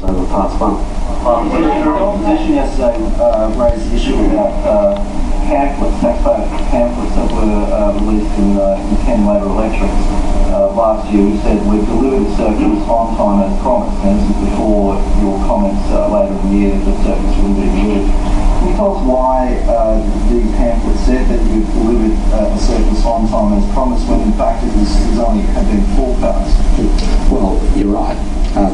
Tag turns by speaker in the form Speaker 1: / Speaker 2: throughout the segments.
Speaker 1: over parts one.
Speaker 2: The opposition yesterday raised the issue about pamphlets, taxpayer pamphlets that were released in 10 later electorates. Last year we said we've delivered the circulars on time as promised, and this is before your comments later in the year that the circulars wouldn't be delivered. Can you tell us why the pamphlet said that you've delivered the circulars on time as promised when in fact it was only had been forecast?
Speaker 1: Well, you're right.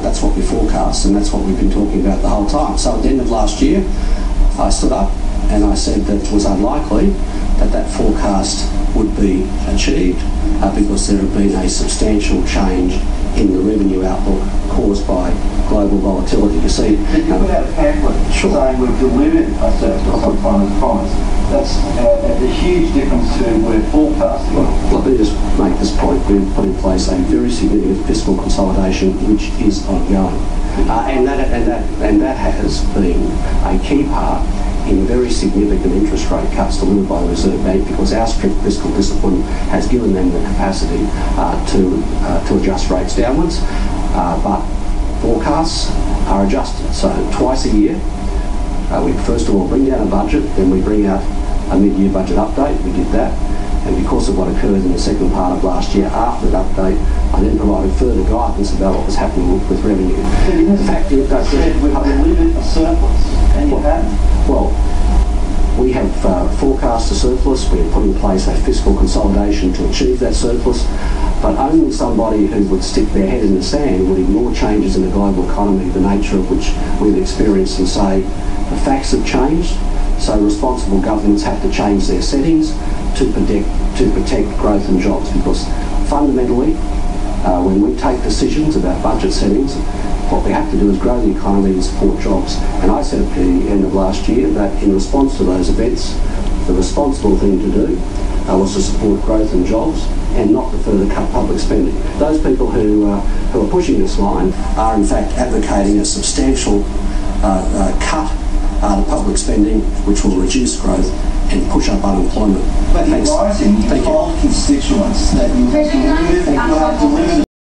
Speaker 1: That's what we forecast, and that's what we've been talking about the whole time. So at the end of last year, I stood up and I said that it was unlikely that that forecast would be achieved because there had been a substantial change in the revenue outlook caused by global volatility. You see,
Speaker 2: you put out a pamphlet saying we've delivered a surplus on time as promised. That's a huge difference to we're forecasting.
Speaker 1: Well, let me just make this point. We've put in place a very significant fiscal consolidation which is ongoing. And that has been a key part in very significant interest rate cuts delivered by the Reserve Bank, because our strict fiscal discipline has given them the capacity to adjust rates downwards. But forecasts are adjusted. So twice a year, we first of all bring down a budget, then we bring out a mid-year budget update. We did that. And because of what occurred in the second part of last year after that update, I then provided further guidance about what was happening with revenue.
Speaker 2: So you said we've delivered a surplus, and you haven't.
Speaker 1: Well, we have forecast a surplus. We have put in place a fiscal consolidation to achieve that surplus, but only somebody who would stick their head in the sand would ignore changes in the global economy, the nature of which we've experienced, and say the facts have changed, so responsible governments have to change their settings to protect growth and jobs, because fundamentally when we take decisions about budget settings, what we have to do is grow the economy and support jobs. And I said at the end of last year that in response to those events, the responsible thing to do was to support growth and jobs and not to further cut public spending. Those people who are pushing this line are in fact advocating a substantial cut to public spending, which will reduce growth and push up unemployment.
Speaker 2: But in writing, you told constituents that you have delivered